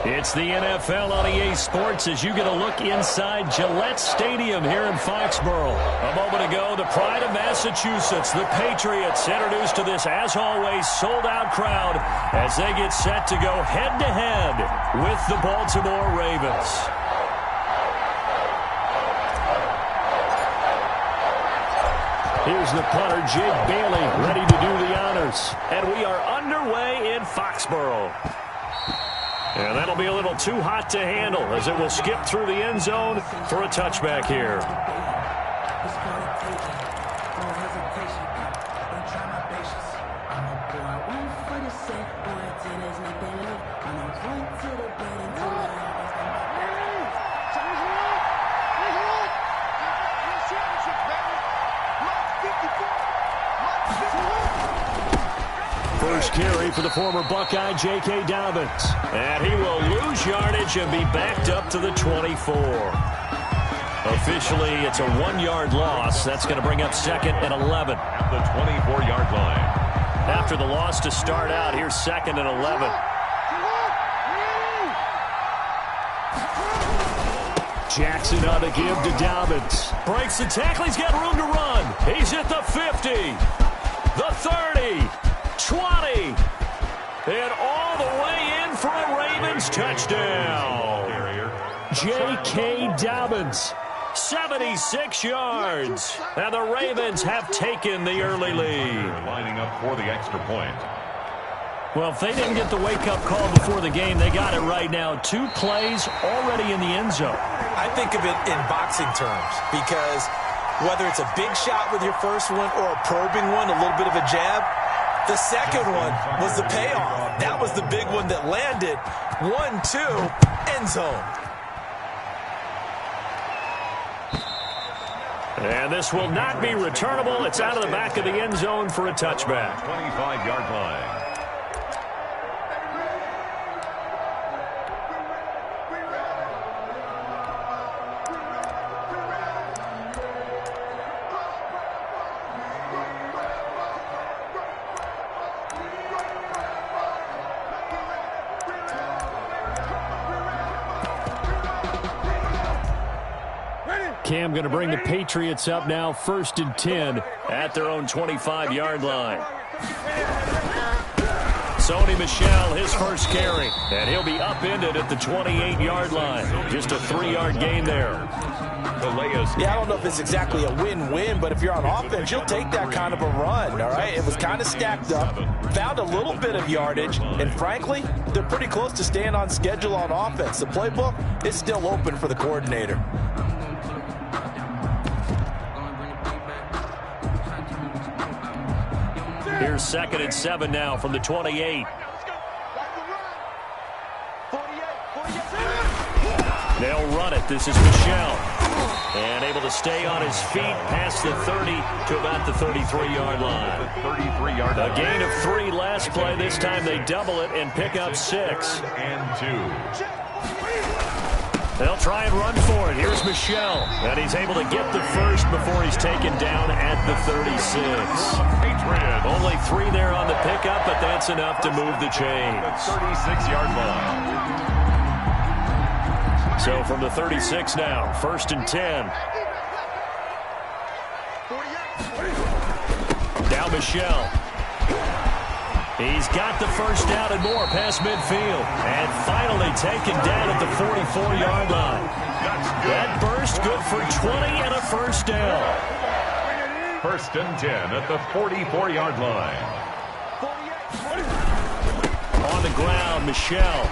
It's the NFL on EA Sports as you get a look inside Gillette Stadium here in Foxborough. A moment ago, the pride of Massachusetts, the Patriots, introduced to this, as always, sold-out crowd as they get set to go head-to-head with the Baltimore Ravens. Here's the punter, Jake Bailey, ready to do the honors. And we are underway in Foxborough. And that'll be a little too hot to handle as it will skip through the end zone for a touchback here. First carry for the former Buckeye, J.K. Dobbins. And he will lose yardage and be backed up to the 24. Officially, it's a 1-yard loss. That's going to bring up 2nd and 11. At the 24-yard line. After the loss to start out, here's 2nd and 11. Jackson on the give to Dobbins. Breaks the tackle. He's got room to run. He's at the 50. The 30. 20. And all the way in for a Ravens touchdown. J.K. Dobbins, 76 yards. And the Ravens have taken the early lead. Lining up for the extra point. Well, if they didn't get the wake-up call before the game, they got it right now. 2 plays already in the end zone. I think of it in boxing terms because whether it's a big shot with your first one or a probing one, a little bit of a jab, the second one was the payoff. That was the big one that landed. 1-2, end zone. And this will not be returnable. It's out of the back of the end zone for a touchback. 25-yard line. Cam going to bring the Patriots up now, 1st and 10 at their own 25-yard line. Sony Michel, his first carry, and he'll be upended at the 28-yard line. Just a 3-yard gain there. Yeah, I don't know if it's exactly a win-win, but if you're on offense, you'll take that kind of a run, all right? It was kind of stacked up, found a little bit of yardage, and frankly, they're pretty close to staying on schedule on offense. The playbook is still open for the coordinator. Here's 2nd and 7 now from the 28. They'll run it. This is Michel. And able to stay on his feet past the 30 to about the 33-yard line. 33-yard line. A gain of 3 last play. This time they double it and pick up 6. And 2. They'll try and run for it. Here's Michel. And he's able to get the first before he's taken down at the 36. Only 3 there on the pickup, but that's enough to move the chains. 36-yard line. So from the 36 now, 1st and 10. Now Michel. He's got the first down and more past midfield. And finally taken down at the 44-yard line. That burst good for 20 and a first down. 1st and 10 at the 44-yard line. On the ground, Michel.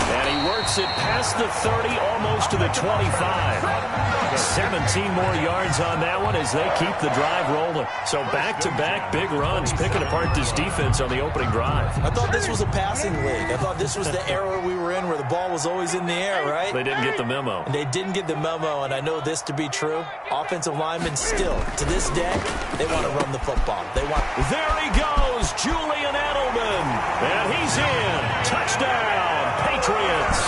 And he works it past the 30, almost to the 25. 17 more yards on that one as they keep the drive rolling. So back-to-back big runs, picking apart this defense on the opening drive. I thought this was a passing league. I thought this was the era we were in where the ball was always in the air, right? They didn't get the memo. And they didn't get the memo, and I know this to be true. Offensive linemen still, to this day, they want to run the football. They want. There he goes, Julian Edelman. And he's in. Touchdown, Patriots.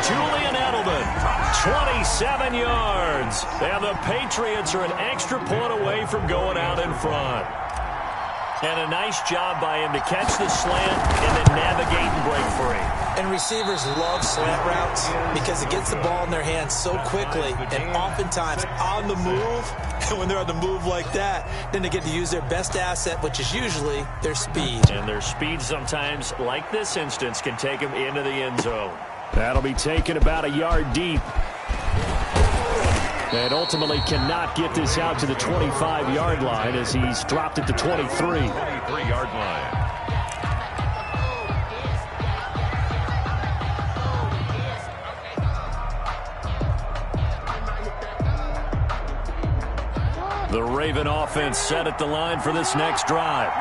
Julian Edelman, 27 yards. And the Patriots are an extra point away from going out in front. And a nice job by him to catch the slant and then navigate and break free. And receivers love slant routes because it gets the ball in their hands so quickly and oftentimes on the move. And when they're on the move like that, then they get to use their best asset, which is usually their speed. And their speed sometimes, like this instance, can take them into the end zone. That'll be taken about a yard deep. And ultimately cannot get this out to the 25-yard line as he's dropped it to 23. 23-yard line. The Raven offense set at the line for this next drive.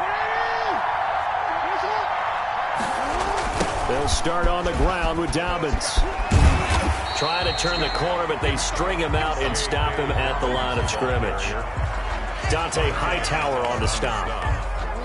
They'll start on the ground with Dobbins. Trying to turn the corner, but they string him out and stop him at the line of scrimmage. Dante Hightower on the stop.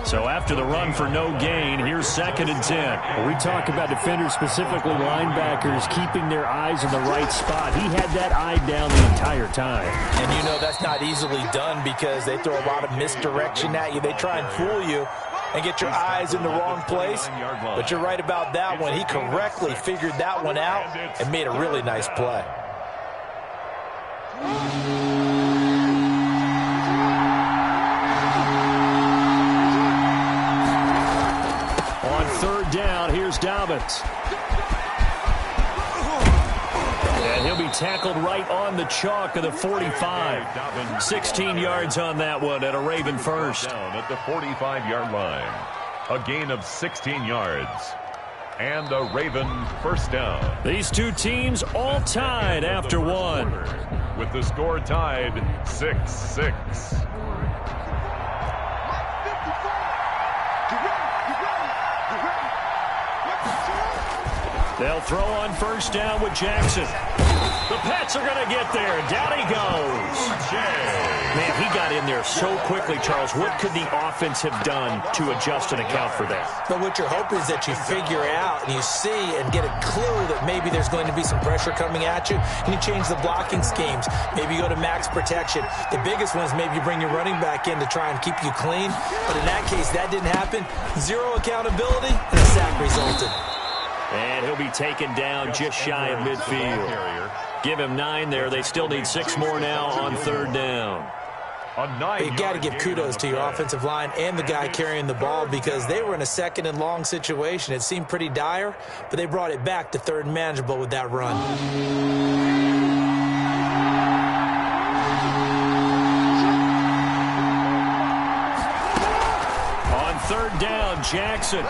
So after the run for no gain, here's 2nd and 10. We talk about defenders, specifically linebackers, keeping their eyes in the right spot. He had that eye down the entire time. And you know that's not easily done because they throw a lot of misdirection at you. They try and fool you and get your eyes in the wrong place. But you're right about that one. He correctly figured that one out and made a really nice play. On 3rd down, here's Dobbins. And he'll be tackled right on the chalk of the 45. 16 yards on that one at a Raven first. Down at the 45-yard line. A gain of 16 yards. And a Raven first down. These two teams all tied after one. With the score tied 6-6. They'll throw on 1st down with Jackson. The Pats are going to get there. Down he goes. Man, he got in there so quickly, Charles. What could the offense have done to adjust and account for that? But what you're hoping is that you figure out and you see and get a clue that maybe there's going to be some pressure coming at you, and you change the blocking schemes. Maybe you go to max protection. The biggest one is maybe you bring your running back in to try and keep you clean. But in that case, that didn't happen. Zero accountability, and a sack resulted. And he'll be taken down just shy of midfield. Give him 9 there. They still need 6 more now on 3rd down. You got to give kudos to your offensive line and the guy carrying the ball because they were in a 2nd and long situation. It seemed pretty dire, but they brought it back to 3rd and manageable with that run. On 3rd down, Jackson.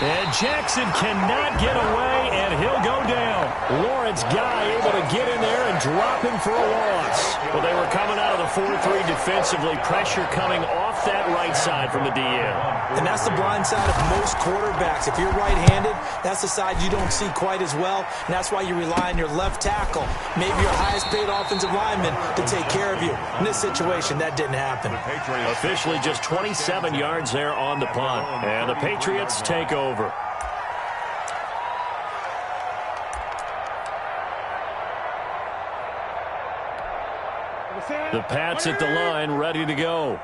And Jackson cannot get away, and he'll go down. Lawrence Guy able to get in there and drop him for a loss. Well, they were coming out of the 4-3 defensively. Pressure coming off that right side from the DN. And that's the blind side of most quarterbacks. If you're right-handed, that's the side you don't see quite as well, and that's why you rely on your left tackle, maybe your highest-paid offensive lineman, to take care of you. In this situation, that didn't happen. Officially just 27 yards there on the punt. And the Patriots take over. The Pats at the line, ready to go.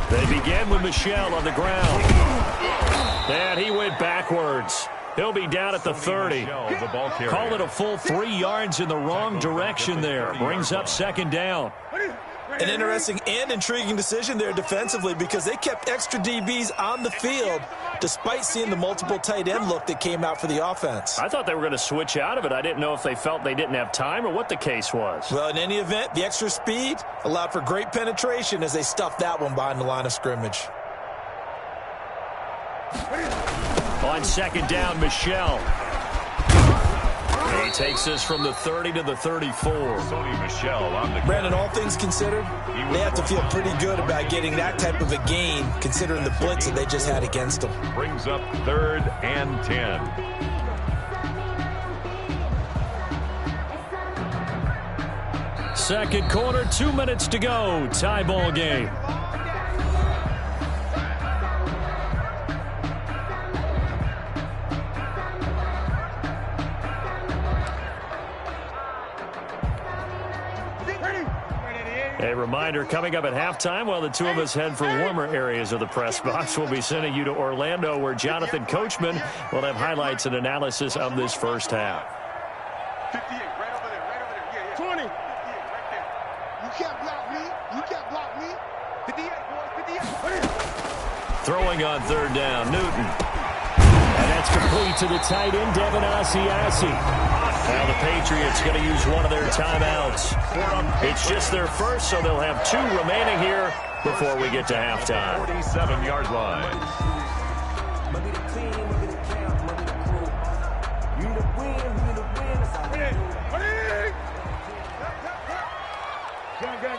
They begin with Michel on the ground. And he went backwards. He'll be down at the 30. Call it a full 3 yards in the wrong direction there. Brings up 2nd down. An interesting and intriguing decision there defensively because they kept extra DBs on the field despite seeing the multiple tight end look that came out for the offense. I thought they were going to switch out of it. I didn't know if they felt they didn't have time or what the case was. Well, in any event, the extra speed allowed for great penetration as they stuffed that one behind the line of scrimmage. On 2nd down, Michel. He takes this from the 30 to the 34. Brandon, all things considered, they have to feel pretty good about getting that type of a gain considering the blitz that they just had against them. Brings up 3rd and 10. Second quarter, 2 minutes to go. Tie ball game. A reminder, coming up at halftime, while the two of us head for warmer areas of the press box, we'll be sending you to Orlando, where Jonathan Coachman will have highlights and analysis of this first half. 58, right over there, right over there. Yeah, 20. 58, right there. You can't block me. You can't block me. 58, boys, 58. Throwing on third down, Newton. And that's complete to the tight end, NoAssists. Now the Patriots going to use one of their timeouts. It's just their first, so they'll have 2 remaining here before we get to halftime. 47-yard line.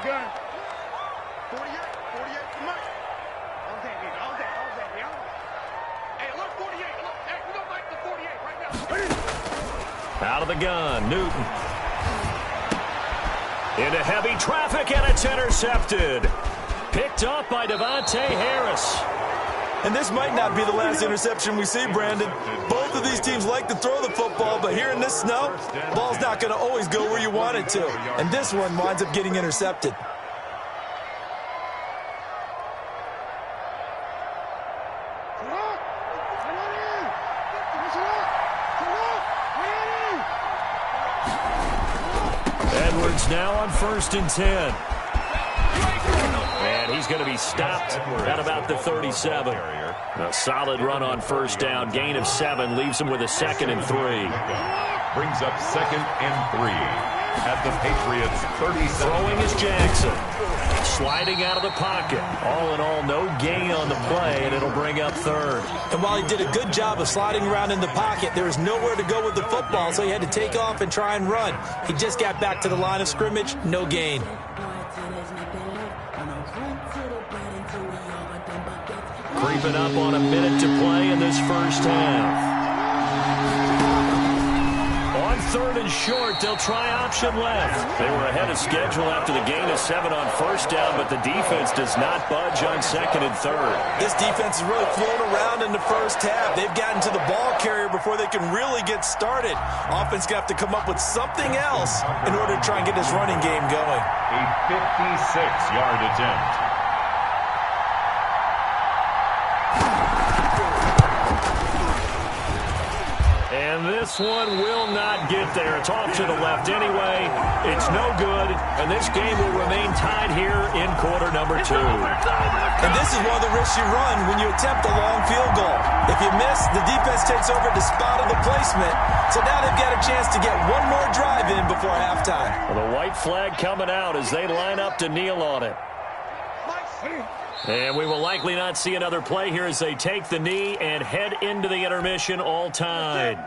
Gun. 48, come on. All day. Hey, look, 48. Look, hey, we don't like the 48 right now. Out of the gun, Newton. Into heavy traffic, and it's intercepted. Picked up by Devontae Harris. And this might not be the last interception we see, Brandon. Both of these teams like to throw the football, but here in this snow, ball's not going to always go where you want it to. And this one winds up getting intercepted. Edwards now on 1st and 10. And he's going to be stopped at about the 37. A solid run on first down. Gain of 7 leaves him with a 2nd and 3. Brings up 2nd and 3 at the Patriots 37. Throwing is Jackson. Sliding out of the pocket. All in all, no gain on the play, and it'll bring up 3rd. And while he did a good job of sliding around in the pocket, there was nowhere to go with the football, so he had to take off and try and run. He just got back to the line of scrimmage, no gain. Creeping up on a minute to play in this first half. On 3rd and short, they'll try option left. They were ahead of schedule after the gain of 7 on first down, but the defense does not budge on 2nd and 3rd. This defense has really flown around in the first half. They've gotten to the ball carrier before they can really get started. Offense going to have to come up with something else in order to try and get this running game going. A 56-yard attempt. And this one will not get there. It's off to the left anyway. It's no good, and this game will remain tied here in quarter number 2. And this is one of the risks you run when you attempt a long field goal. If you miss, the defense takes over the spot of the placement. So now they've got a chance to get one more drive in before halftime. Well, the white flag coming out as they line up to kneel on it. And we will likely not see another play here as they take the knee and head into the intermission all tied.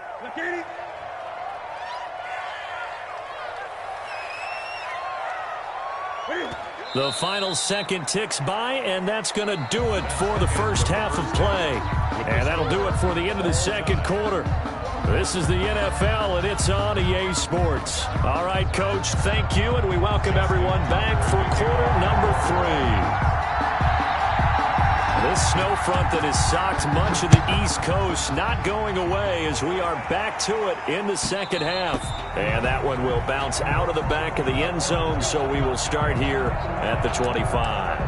The final second ticks by, and that's going to do it for the first half of play. And that'll do it for the end of the second quarter. This is the NFL, and it's on EA Sports. All right, Coach, thank you, and we welcome everyone back for quarter number 3. This snow front that has socked much of the East Coast not going away as we are back to it in the second half. And that one will bounce out of the back of the end zone, so we will start here at the 25.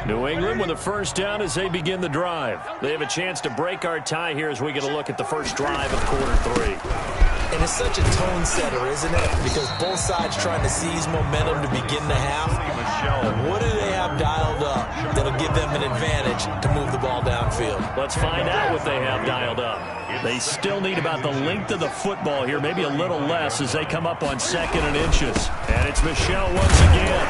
New England with a first down as they begin the drive. They have a chance to break our tie here as we get a look at the first drive of quarter 3. And it's such a tone setter, isn't it? Because both sides trying to seize momentum to begin the half. What do they have dialed up that'll give them an advantage to move the ball downfield? Let's find out what they have dialed up. They still need about the length of the football here, maybe a little less as they come up on 2nd and inches. And it's Michel once again.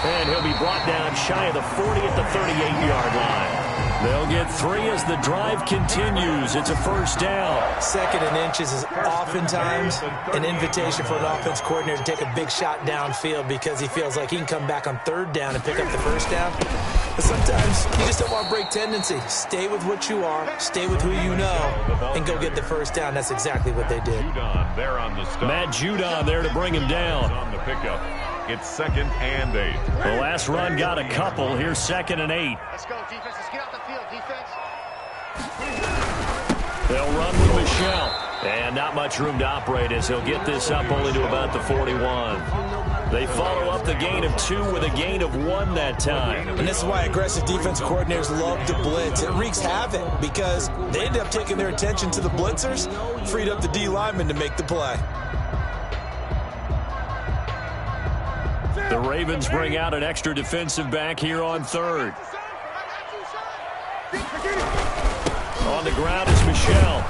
And he'll be brought down shy of the 40 at the 38-yard line. They'll get 3 as the drive continues. It's a first down. 2nd and inches is oftentimes an invitation for an offense coordinator to take a big shot downfield because he feels like he can come back on 3rd down and pick up the first down. But sometimes you just don't want to break tendency. Stay with what you are, stay with who you know, and go get the first down. That's exactly what they did. Judon there on the stop. Matt Judon there to bring him down. On the pickup. It's 2nd and 8. The last run got a couple. Here's 2nd and 8. Let's go, defense. Let's get out the field, defense. They'll run with Michelle. And not much room to operate as he'll get this up only to about the 41. They follow up the gain of 2 with a gain of 1 that time. And this is why aggressive defense coordinators love to blitz. It wreaks havoc because they end up taking their attention to the blitzers, freed up the D lineman to make the play. The Ravens bring out an extra defensive back here on 3rd. On the ground is Michelle.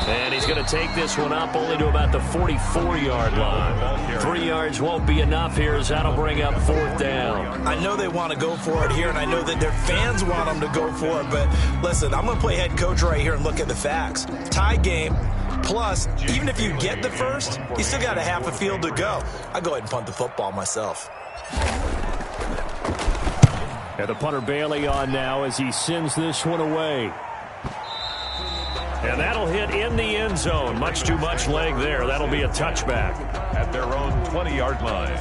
And he's going to take this one up only to about the 44-yard line. 3 yards won't be enough here as that'll bring up 4th down. I know they want to go for it here, and I know that their fans want them to go for it. But listen, I'm going to play head coach right here and look at the facts. Tie game. Plus, even if you get the first, you still got a half a field to go. I go ahead and punt the football myself. And the punter Bailey on now as he sends this one away. And that'll hit in the end zone. Much too much leg there. That'll be a touchback. At their own 20-yard line.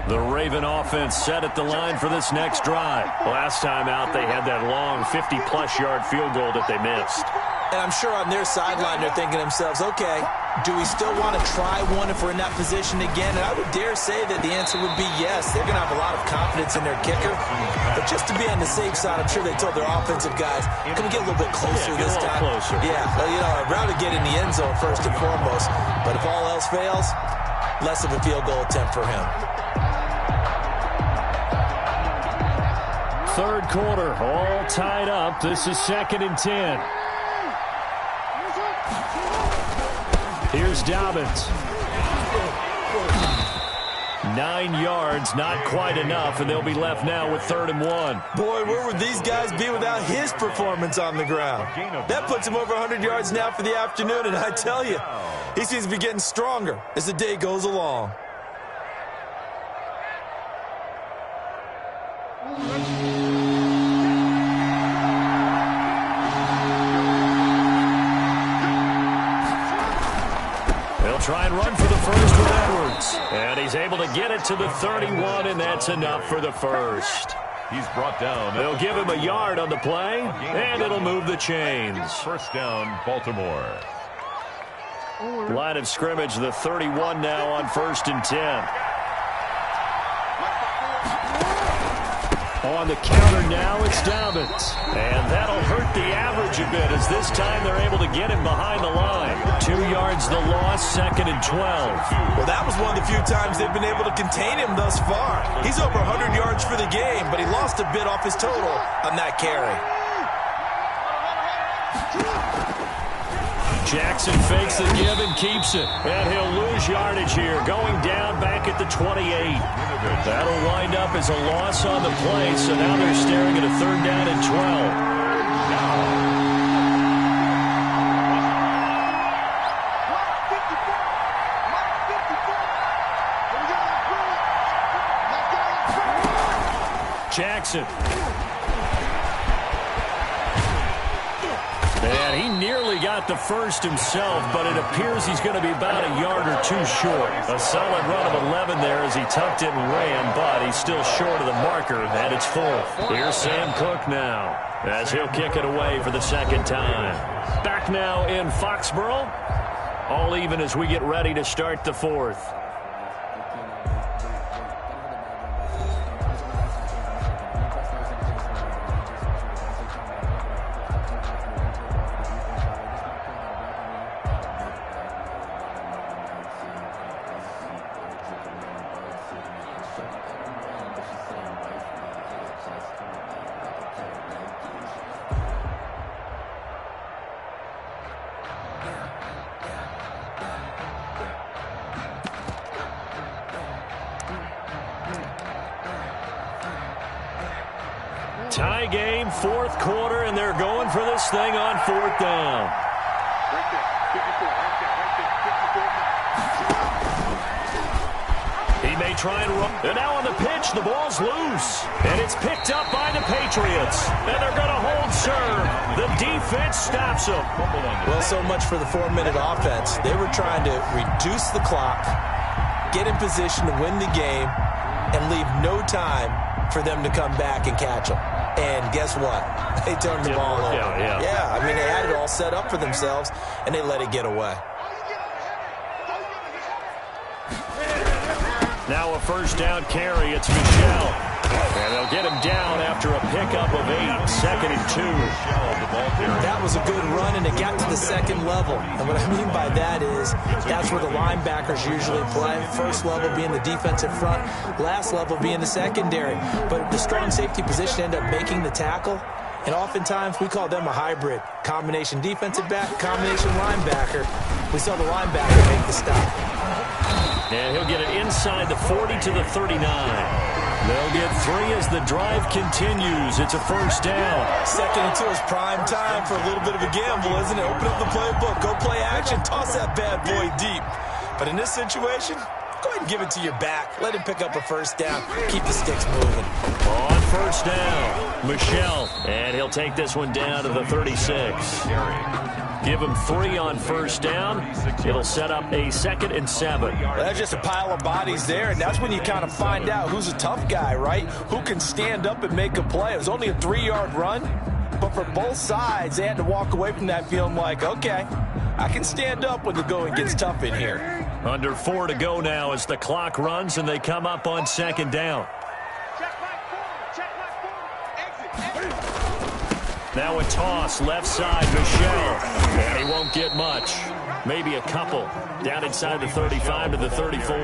The Raven offense set at the line for this next drive. Last time out, they had that long 50-plus yard field goal that they missed. And I'm sure on their sideline they're thinking to themselves, okay, do we still want to try one if we're in that position again? And I would dare say that the answer would be yes. They're going to have a lot of confidence in their kicker. But just to be on the safe side, I'm sure they told their offensive guys, can we get a little bit closer this time? Closer. Yeah, well, you know, I'd rather get in the end zone first and foremost. But if all else fails, less of a field goal attempt for him. 3rd quarter, all tied up. This is 2nd and 10. Here's Dobbins. 9 yards, not quite enough, and they'll be left now with 3rd and 1. Boy, where would these guys be without his performance on the ground? That puts him over 100 yards now for the afternoon, and I tell you, he seems to be getting stronger as the day goes along. Try and run for the first with Edwards. And he's able to get it to the 31, and that's enough for the first. He's brought down. They'll give him a yard on the play, and it'll move the chains. 1st down, Baltimore. Line of scrimmage, the 31 now on 1st and 10. On the counter now, it's Dobbins. And that'll hurt the average a bit as this time they're able to get him behind the line. 2 yards the loss, 2nd and 12. Well, that was one of the few times they've been able to contain him thus far. He's over 100 yards for the game, but he lost a bit off his total on that carry. Jackson fakes the give and keeps it. And he'll lose yardage here, going down back at the 28. That'll wind up as a loss on the play, so now they're staring at a 3rd down and 12. Jackson. And he nearly got the first himself, but it appears he's going to be about a yard or 2 short. A solid run of 11 there as he tucked it and ran, but he's still short of the marker, and it's 4th. Here's Sam Cook now as he'll kick it away for the 2nd time. Back now in Foxborough. All even as we get ready to start the 4th. Tie game, 4th quarter, and they're going for this thing on 4th down. He may try and run. And now on the pitch, the ball's loose. And it's picked up by the Patriots. And they're going to hold serve. The defense stops them. Well, so much for the 4-minute offense. They were trying to reduce the clock, get in position to win the game, and leave no time for them to come back and catch them. And guess what? They turned the ball over. Yeah, I mean, they had it all set up for themselves, and they let it get away. Now a first down carry. It's Michel. And they'll get him down after a pickup of 8. Second and 2. That was a good run, and it got to the second level. And what I mean by that is that's where the linebackers usually play. First level being the defensive front, last level being the secondary. But the strong safety position ended up making the tackle. And oftentimes we call them a hybrid. Combination defensive back, combination linebacker. We saw the linebacker make the stop. And he'll get it inside the 40 to the 39. They'll get 3 as the drive continues. It's a first down. Second and 2 is prime time for a little bit of a gamble, isn't it? Open up the playbook, go play action, toss that bad boy deep. But in this situation, go ahead and give it to your back. Let him pick up a first down. Keep the sticks moving. On first down, Michel. And he'll take this one down to the 36. Give him 3 on first down. It'll set up a 2nd and 7. Well, that's just a pile of bodies there, and that's when you kind of find out who's a tough guy, right? Who can stand up and make a play. It was only a 3-yard run, but for both sides, they had to walk away from that feeling like, okay, I can stand up when the going gets tough in here. Under 4 to go now as the clock runs and they come up on 2nd down. Now a toss, left side, Michel. And he won't get much. Maybe a couple. Down inside the 35 to the 34.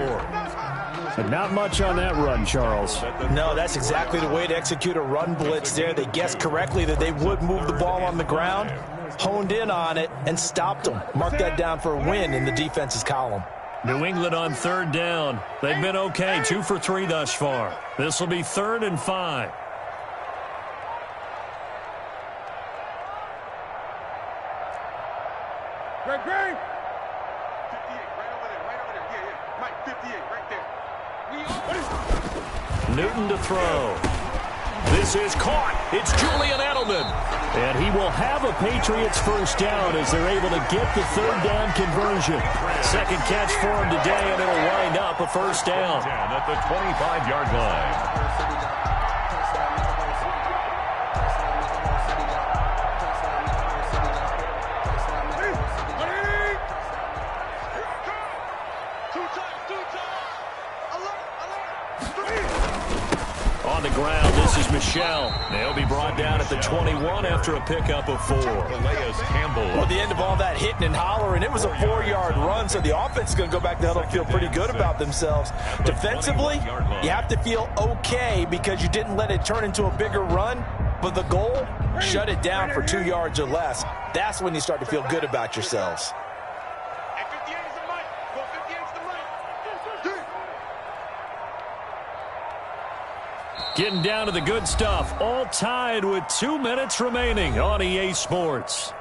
But not much on that run, Charles. No, that's exactly the way to execute a run blitz there. They guessed correctly that they would move the ball on the ground, honed in on it, and stopped them. Mark that down for a win in the defense's column. New England on 3rd down. They've been okay, 2 for 3 thus far. This will be 3rd and 5. Great. 58, right over there. Yeah. Mike, 58, right there. Newton to throw. This is caught. It's Julian Edelman. And he will have a Patriots first down as they're able to get the 3rd down conversion. 2nd catch for him today, and it'll wind up a first down. At the 25-yard line. On the ground, this is Michel. They'll be brought down at the 21 after a pickup of 4. Well, the end of all that hitting and hollering, it was a 4-yard run, so the offense is going to go back to huddle and feel pretty good about themselves. Defensively, you have to feel okay because you didn't let it turn into a bigger run, but the goal, shut it down for 2 yards or less. That's when you start to feel good about yourselves. Getting down to the good stuff. All tied with 2 minutes remaining on EA Sports.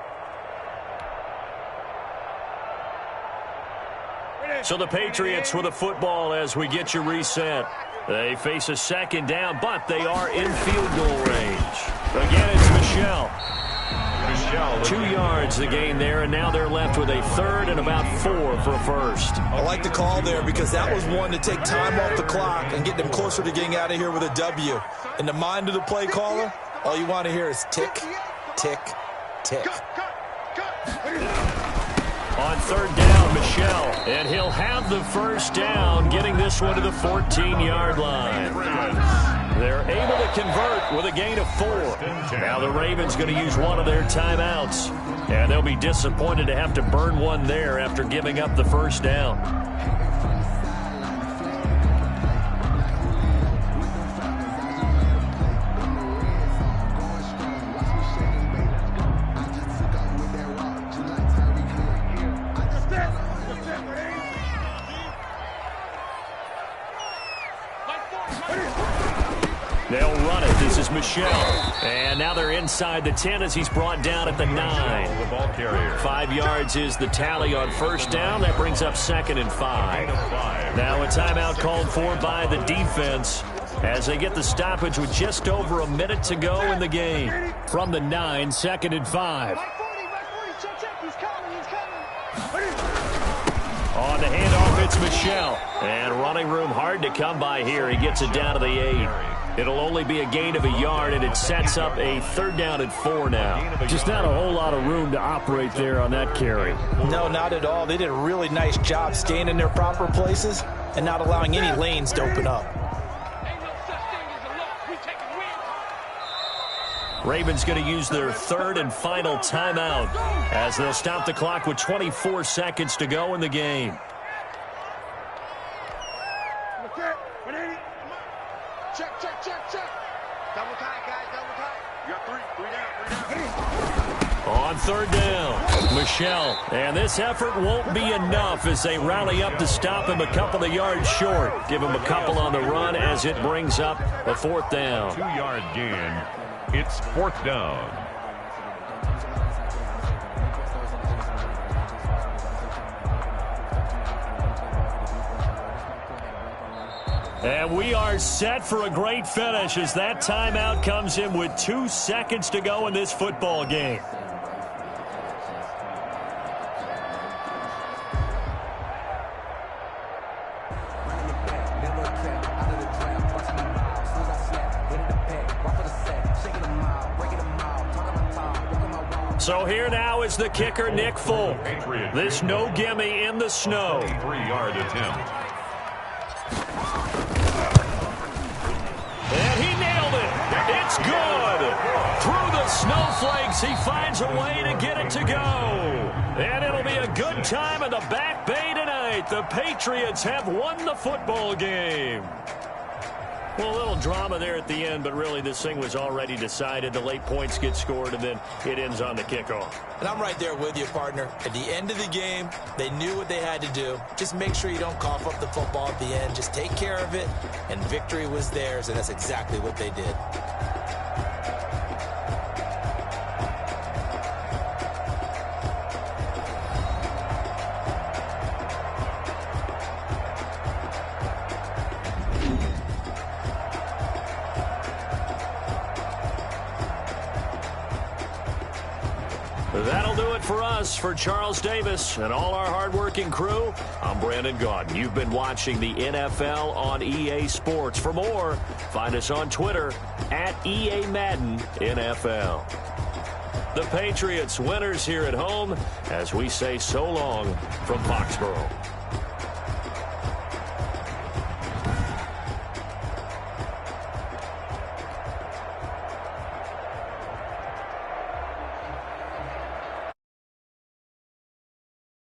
So the Patriots with a football as we get you reset. They face a 2nd down, but they are in field goal range. Again, it's Michel. 2 yards the gain there, and now they're left with a 3rd and about 4 for a first. I like the call there because that was one to take time off the clock and get them closer to getting out of here with a W. In the mind of the play caller, all you want to hear is tick, tick, tick. On 3rd down, Michel, and he'll have the first down, getting this one to the 14-yard line. They're able to convert with a gain of 4. Now the Ravens going to use one of their timeouts, and they'll be disappointed to have to burn one there after giving up the first down. They'll run it. This is Michel. And now they're inside the 10 as he's brought down at the 9. The ball carrier. 5 yards is the tally on first down. That brings up 2nd and 5. Now a timeout called for by the defense as they get the stoppage with just over a minute to go in the game. From the 9, 2nd and 5. On the handoff, it's Michel. And running room hard to come by here. He gets it down to the 8. It'll only be a gain of a yard, and it sets up a 3rd down and 4 now. Just not a whole lot of room to operate there on that carry. No, not at all. They did a really nice job staying in their proper places and not allowing any lanes to open up. Ravens going to use their 3rd and final timeout as they'll stop the clock with 24 seconds to go in the game. Check. Double tight, guys, double tight. You got 3 down. On 3rd down, Michel. And this effort won't be enough as they rally up to stop him a couple of yards short. Give him a couple on the run as it brings up a 4th down. 2-yard gain. It's 4th down. And we are set for a great finish as that timeout comes in with 2 seconds to go in this football game. So here now is the kicker, Nick Folk. This no gimme in the snow. 3-yard attempt. And he nailed it. It's good. Through the snowflakes, he finds a way to get it to go. And it'll be a good time in the Back Bay tonight. The Patriots have won the football game. Well, a little drama there at the end, but really this thing was already decided. The late points get scored, and then it ends on the kickoff. And I'm right there with you, partner. At the end of the game, they knew what they had to do. Just make sure you don't cough up the football at the end. Just take care of it, and victory was theirs, and that's exactly what they did. That'll do it for us. For Charles Davis and all our hardworking crew, I'm Brandon Gaudin. You've been watching the NFL on EA Sports. For more, find us on Twitter at EA Madden NFL. The Patriots winners here at home as we say so long from Foxborough.